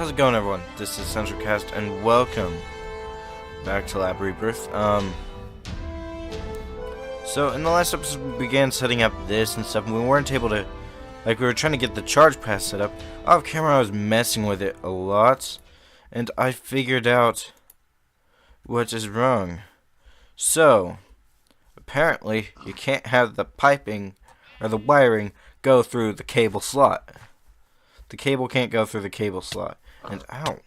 How's it going, everyone? This is CentralCast, and welcome back to Rebirth. So in the last episode, we began setting up this and stuff, and we weren't able to, we were trying to get the charge pass set up. Off camera, I was messing with it a lot, and I figured out what is wrong. So, apparently, you can't have the piping, or the wiring, go through the cable slot. The cable can't go through the cable slot. And ow.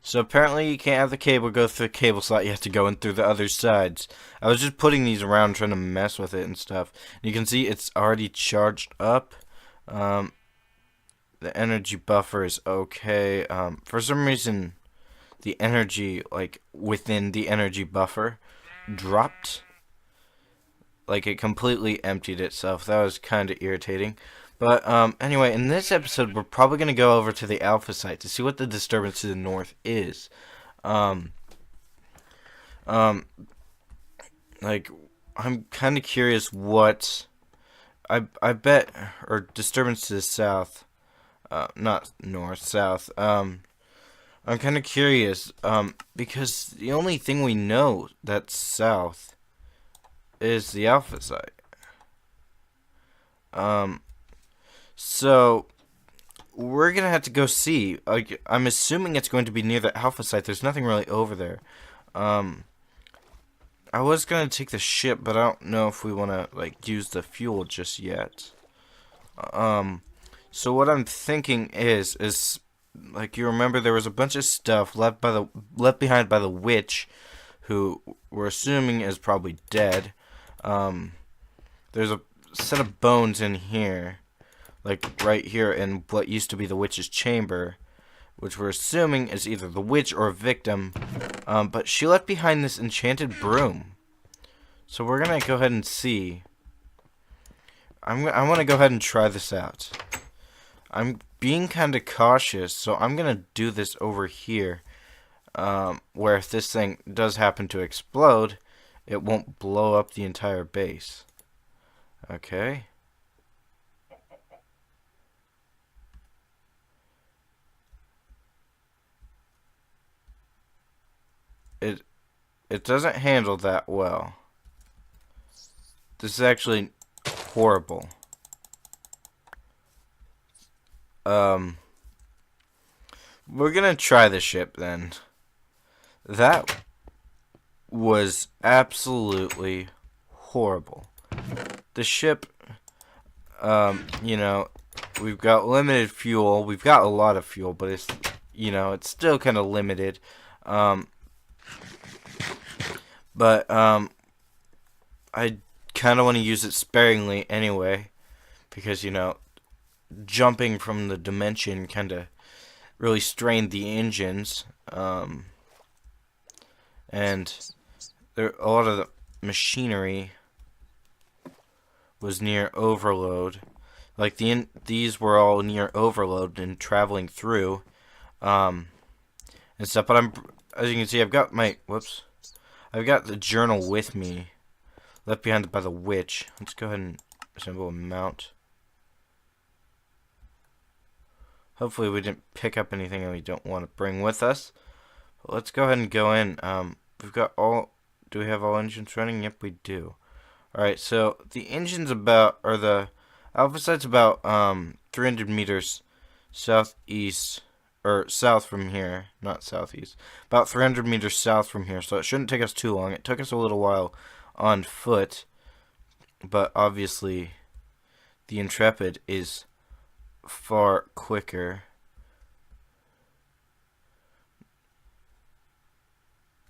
So apparently you can't have the cable go through the cable slot, you have to go in through the other sides. I was just putting these around trying to mess with it and stuff. You can see it's already charged up. The energy buffer is okay. For some reason the energy, within the energy buffer dropped. It completely emptied itself. That was kind of irritating. But, anyway, in this episode, we're probably going to go over to the Alpha site to see what the disturbance to the north is. I'm kind of curious what... I bet... Or disturbance to the south. Not north, south. I'm kind of curious, because the only thing we know that's south is the Alpha site. So we're gonna have to go see. I'm assuming it's going to be near the Alpha site. There's nothing really over there. I was gonna take the ship, but I don't know if we wanna use the fuel just yet. So what I'm thinking is you remember there was a bunch of stuff left behind by the witch, who we're assuming is probably dead. There's a set of bones in here, right here in what used to be the witch's chamber, which we're assuming is either the witch or a victim. But she left behind this enchanted broom. So we're gonna go ahead and see. I want to go ahead and try this out. I'm being kind of cautious, so I'm gonna do this over here, where if this thing does happen to explode, it won't blow up the entire base. Okay. It doesn't handle that well. This is actually horrible. We're gonna try the ship then. That was absolutely horrible. The ship, we've got limited fuel. We've got a lot of fuel, but it's, it's still kind of limited. But I kind of want to use it sparingly anyway, because, jumping from the dimension kind of really strained the engines. And a lot of the machinery was near overload. These were all near overload and traveling through, and stuff. But as you can see, I've got the journal with me, left behind by the witch. Let's go ahead and assemble a mount. Hopefully we didn't pick up anything that we don't want to bring with us. But let's go ahead and go in. We've got do we have all engines running? Yep, we do. Alright, so the engine's the Alpha site's about 300 meters southeast, or south from here, not southeast, about 300 meters south from here, so it shouldn't take us too long. It took us a little while on foot, but obviously the Intrepid is far quicker.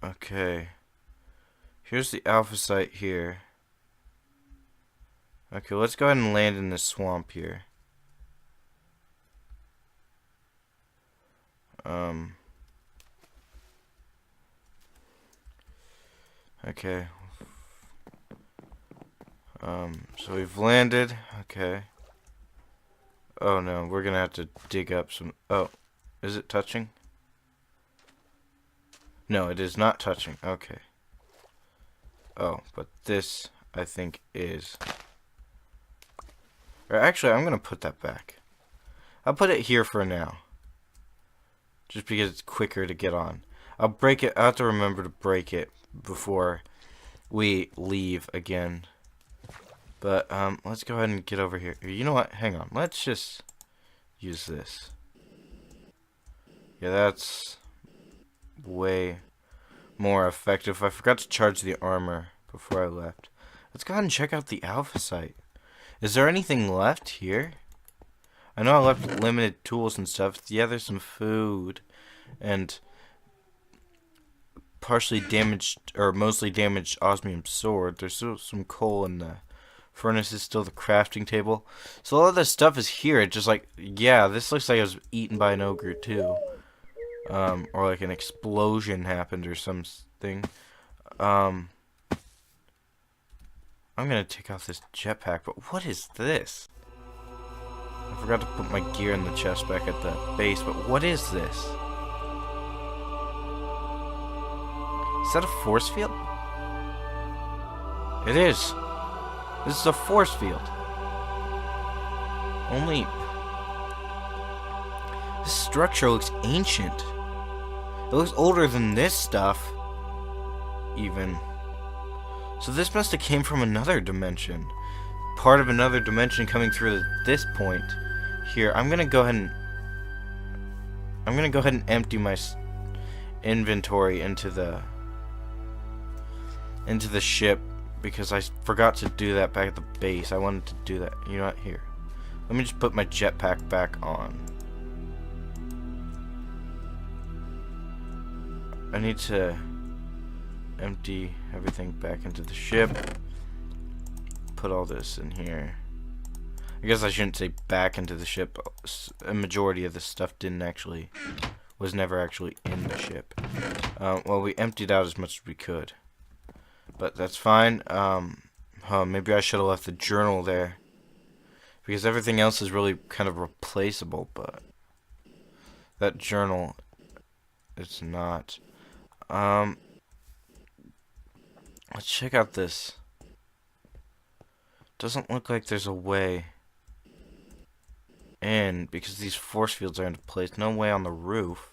Okay, here's the Alpha site here. Okay, let's go ahead and land in this swamp here. Okay. So we've landed. Okay. Oh no, we're gonna have to dig up some... Oh, is it touching? No, it is not touching. Okay. Oh, but this, I think, is... Or actually, I'm gonna put that back. I'll put it here for now. Just because it's quicker to get on. I'll break it. I'll have to remember to break it before we leave again. But, let's go ahead and get over here. You know what? Hang on. Let's just use this. Yeah, that's way more effective. I forgot to charge the armor before I left. Let's go ahead and check out the alpha site. Is there anything left here? I know I left limited tools and stuff. Yeah, there's some food and partially damaged or mostly damaged osmium sword. There's still some coal in the furnace. Is still the crafting table. So all of this stuff is here. It's just like, yeah, this looks like it was eaten by an ogre too. Or like an explosion happened or something. I'm gonna take off this jetpack, but what is this? I forgot to put my gear in the chest back at the base, but what is this? Is that a force field? It is. This is a force field. Only... This structure looks ancient. It looks older than this stuff, even. So this must have came from another dimension. Part of another dimension coming through at this point. Here, I'm gonna go ahead and empty my inventory into the ship because I forgot to do that back at the base. I wanted to do that. You know what? Here, let me just put my jetpack back on. I need to empty everything back into the ship. Put all this in here. I guess I shouldn't say back into the ship. A majority of this stuff was never actually in the ship. Well, we emptied out as much as we could, but that's fine. Maybe I should have left the journal there because everything else is really kind of replaceable, but that journal, it's not. Let's check out this. Doesn't look like there's a way in because these force fields are into place. No way on the roof.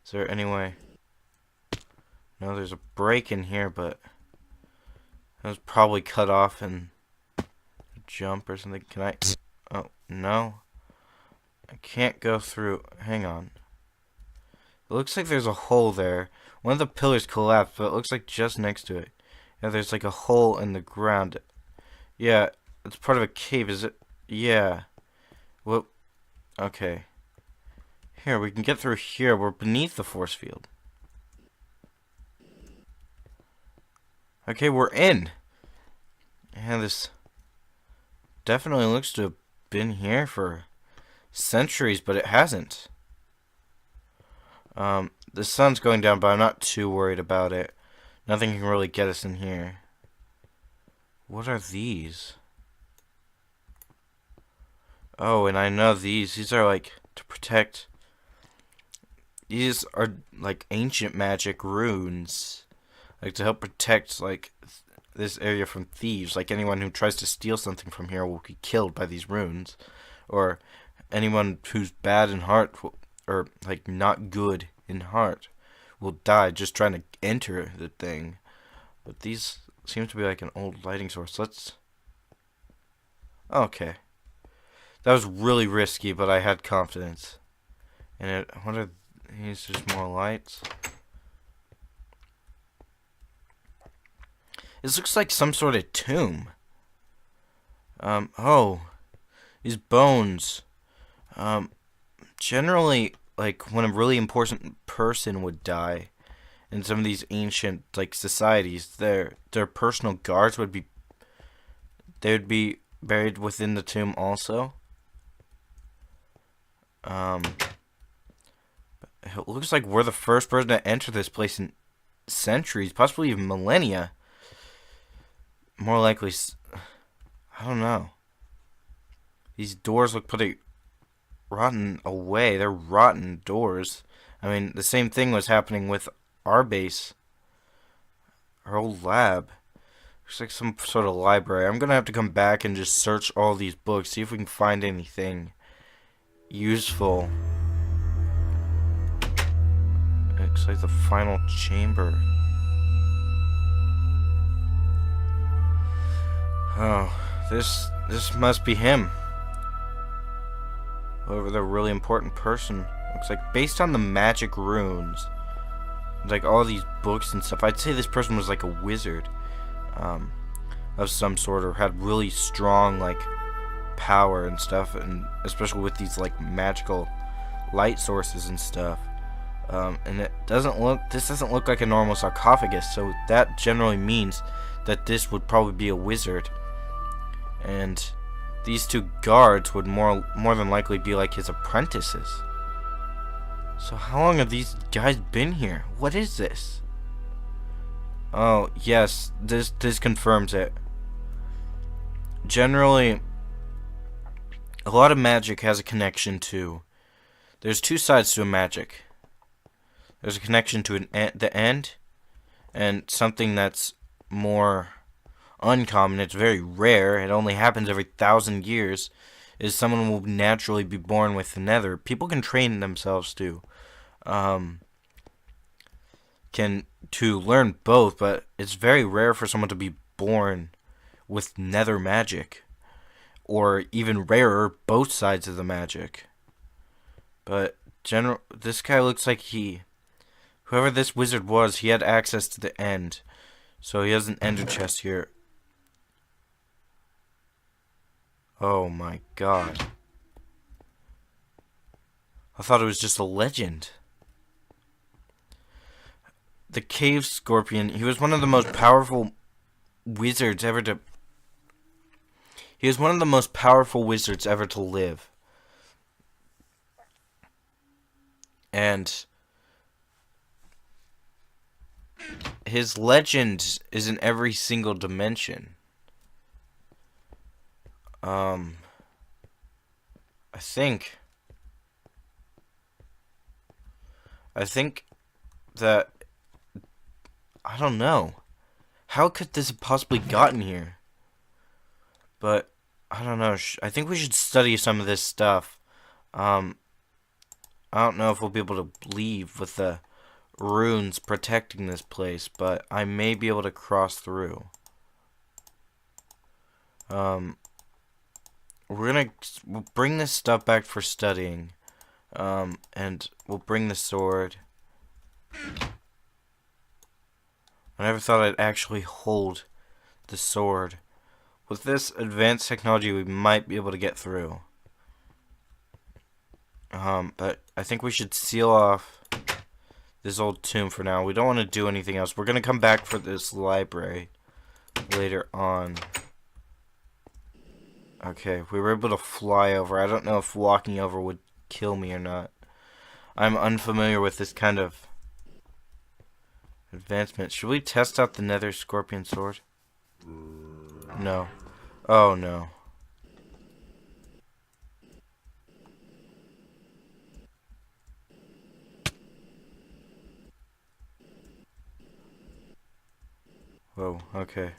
Is there any way? No, there's a break in here, but it was probably cut off in a jump or something. Can I? Oh, no. I can't go through. Hang on. It looks like there's a hole there. One of the pillars collapsed, but it looks like just next to it. Yeah, there's like a hole in the ground. Yeah, it's part of a cave, is it? Yeah. Well, okay. Here, we can get through here. We're beneath the force field. Okay, we're in. And this definitely looks to have been here for centuries, but it hasn't. The sun's going down, but I'm not too worried about it. Nothing can really get us in here. What are these? Oh, and I know these. These are like to protect. These are like ancient magic runes. Like to help protect like this area from thieves. Like anyone who tries to steal something from here will be killed by these runes. Or anyone who's bad in heart, or like not good in heart, will die just trying to enter the thing. But these seem to be like an old lighting source. Let's... Okay. That was really risky, but I had confidence in it. What are these? Just more lights. This looks like some sort of tomb. Oh. These bones. Generally, like, when a really important person would die in some of these ancient, like, societies, their personal guards would be... They would be buried within the tomb also. It looks like we're the first person to enter this place in centuries, possibly even millennia. More likely, I don't know. These doors look pretty rotten away. They're rotten doors. I mean, the same thing was happening with our base, our old lab. Looks like some sort of library. I'm gonna have to come back and just search all these books, see if we can find anything useful. Looks like the final chamber. Oh, this must be him. Whoever the really important person. Looks like based on the magic runes, like all these books and stuff, I'd say this person was like a wizard of some sort, or had really strong like power and stuff, and especially with these like magical light sources and stuff. And this doesn't look like a normal sarcophagus, so that generally means that this would probably be a wizard. And these two guards would more than likely be like his apprentices. So how long have these guys been here? What is this? Oh, yes, this confirms it. Generally, a lot of magic has a connection to... There's two sides to a magic. There's a connection to the end, and something that's more uncommon, it's very rare, it only happens every 1,000 years, is someone will naturally be born with the nether. People can train themselves to learn both, but it's very rare for someone to be born with nether magic, or even rarer, both sides of the magic. But this guy looks like whoever this wizard was, he had access to the end, so he has an ender chest here. Oh my god. I thought it was just a legend. The Cave Scorpion, he was one of the most powerful wizards ever to... He was one of the most powerful wizards ever to live. And his legend is in every single dimension. I think that, I don't know. How could this have possibly gotten here? But, I don't know. I think we should study some of this stuff. I don't know if we'll be able to leave with the runes protecting this place, but I may be able to cross through. We'll bring this stuff back for studying, and we'll bring the sword. I never thought I'd actually hold the sword. With this advanced technology, we might be able to get through. But I think we should seal off this old tomb for now. We don't want to do anything else. We're going to come back for this library later on. Okay, we were able to fly over. I don't know if walking over would kill me or not. I'm unfamiliar with this kind of advancement. Should we test out the Nether Scorpion sword? No. Oh, no. Whoa, okay.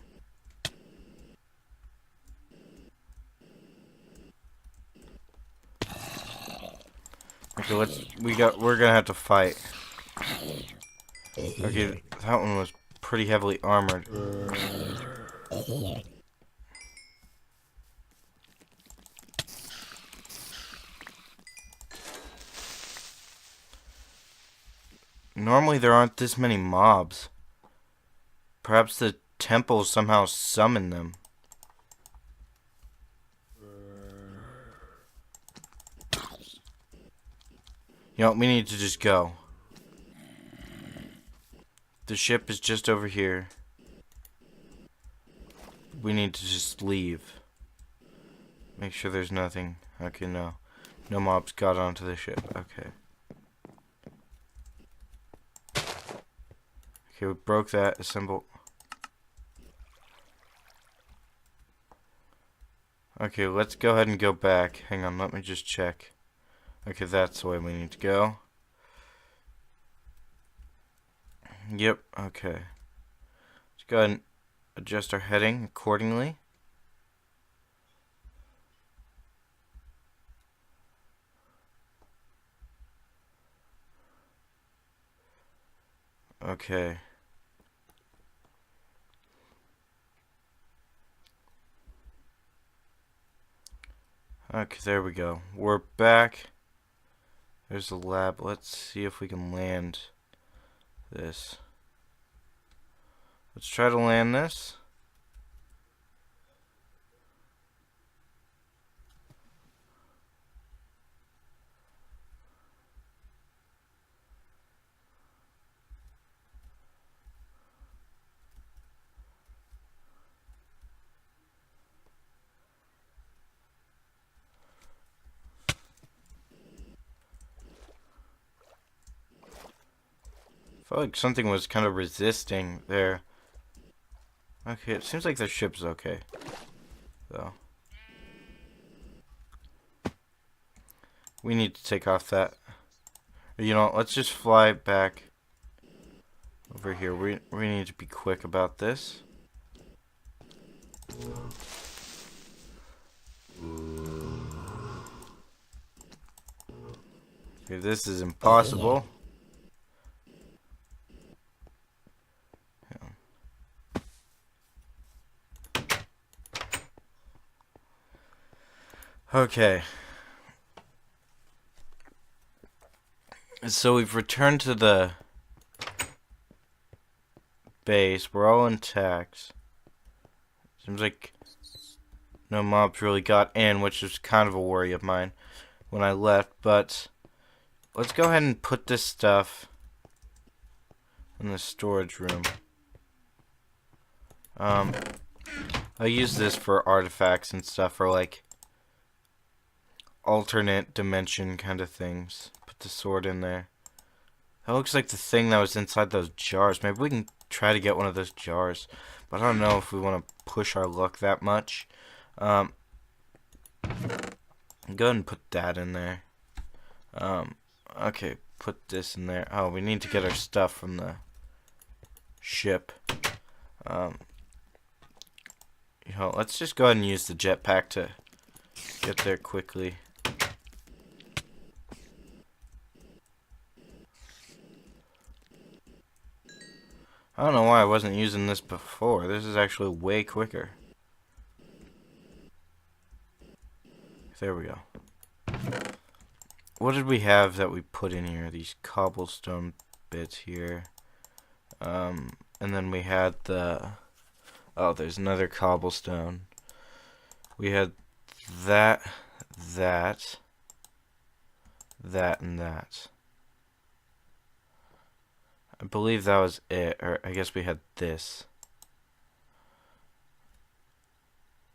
Okay, we're gonna have to fight. Okay, that one was pretty heavily armored. Normally there aren't this many mobs. Perhaps the temple somehow summoned them. You know, we need to just go. The ship is just over here. We need to just leave. Make sure there's nothing. Okay, no. No mobs got onto the ship. Okay. Okay, we broke that. Assemble. Okay, let's go ahead and go back. Hang on, let me just check. Okay, that's the way we need to go. Yep, okay. Let's go ahead and adjust our heading accordingly. Okay. Okay, there we go. We're back. There's the lab. Let's see if we can land this. Let's try to land this. I felt like something was kind of resisting there. Okay, it seems like the ship's okay, though. We need to take off that. You know, let's just fly back over here. We need to be quick about this. Okay, this is impossible. Okay. So we've returned to the base. We're all intact. Seems like no mobs really got in, which was kind of a worry of mine when I left. But let's go ahead and put this stuff in the storage room. I'll use this for artifacts and stuff, or like alternate dimension kind of things. Put the sword in there. That looks like the thing that was inside those jars. Maybe we can try to get one of those jars, but I don't know if we want to push our luck that much. Go ahead and put that in there. Okay, put this in there. Oh, we need to get our stuff from the ship. You know, let's just go ahead and use the jetpack to get there quickly. I don't know why I wasn't using this before. This is actually way quicker. There we go. What did we have that we put in here? These cobblestone bits here. And then we had the... Oh, there's another cobblestone. We had that, and that. I believe that was it, or I guess we had this.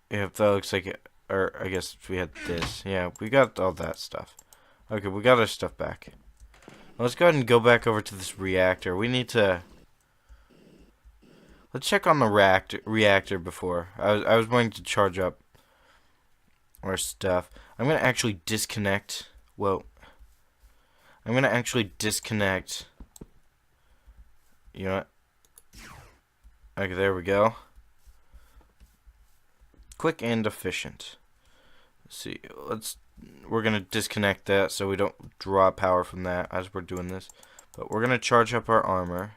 Yeah, that looks like it, or I guess we had this. Yeah, we got all that stuff. Okay, we got our stuff back. Let's go ahead and go back over to this reactor. We need to... Let's check on the reactor before. I was going to charge up our stuff. I'm going to actually disconnect... Whoa. I'm going to actually disconnect... You know what? Okay, there we go. Quick and efficient. Let's see. We're gonna disconnect that so we don't draw power from that as we're doing this. But we're gonna charge up our armor.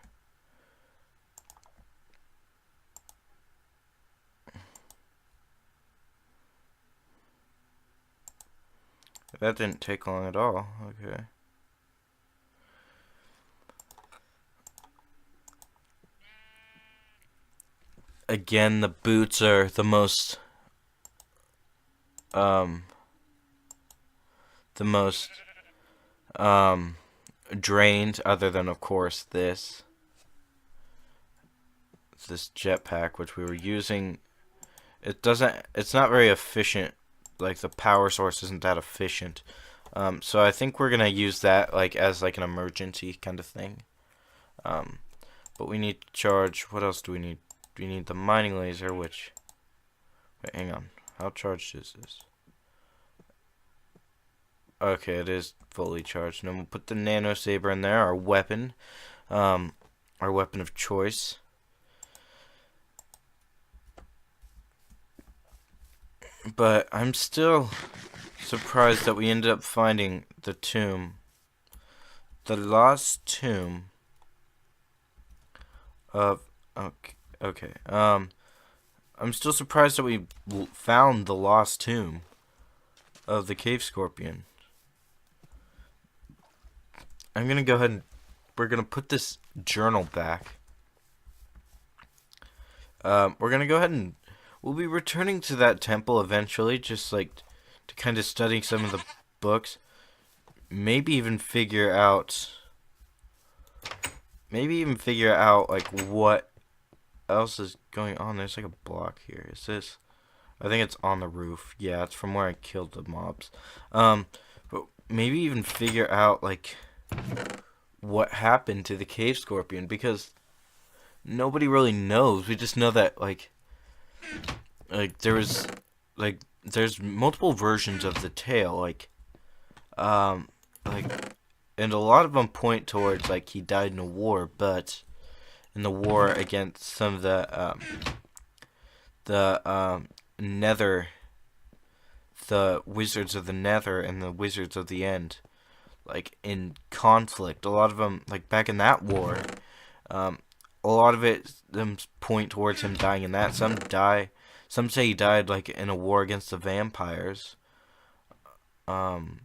That didn't take long at all. Okay. Again, the boots are the most drained, other than of course this jetpack, which we were using. It's not very efficient. Like, the power source isn't that efficient. So I think we're gonna use that like as like an emergency kind of thing. But we need to charge. What else do we need? We need the mining laser, which... Wait, hang on. How charged is this? Okay, it is fully charged. And then we'll put the nano saber in there, our weapon of choice. But I'm still surprised that we ended up finding the tomb. The lost tomb of... Okay. I'm still surprised that we found the lost tomb of the cave scorpion. I'm gonna go ahead and... We're gonna put this journal back. We're gonna go ahead and... We'll be returning to that temple eventually, just like to kind of study some of the books. Maybe even figure out like what else is going on. There's like a block here. Is this? I think it's on the roof. Yeah, it's from where I killed the mobs. But maybe even figure out like what happened to the cave scorpion, because nobody really knows. We just know that like there's multiple versions of the tale, and a lot of them point towards like he died in a war, but in the war against some of the Nether, the wizards of the Nether and the wizards of the End, like in conflict. A lot of them, like back in that war, a lot of them point towards him dying in that. Some say he died like in a war against the vampires. And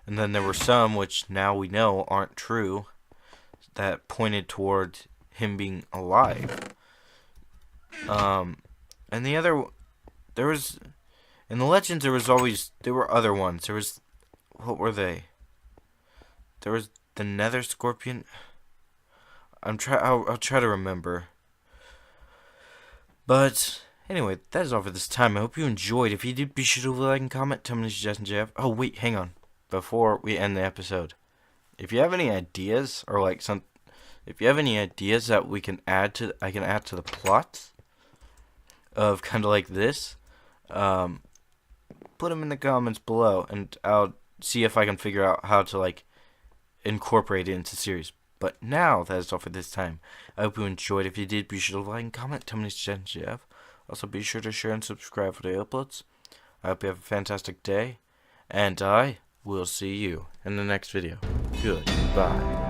then there were some, which now we know aren't true, that pointed toward him being alive. And there was, in the legends there were other ones. What were they? There was the Nether Scorpion. I'll try to remember. But anyway, that is all for this time. I hope you enjoyed. If you did, be sure to like and comment. Tell me any suggestions you have. Oh wait, hang on. Before we end the episode, if you have any ideas or like if you have any ideas that I can add to the plot of kind of like this, put them in the comments below, and I'll see if I can figure out how to like incorporate it into the series. But now that is all for this time. I hope you enjoyed. If you did, be sure to like and comment. Tell me any suggestions you have. Also, be sure to share and subscribe for the uploads. I hope you have a fantastic day, and I will see you in the next video. Goodbye.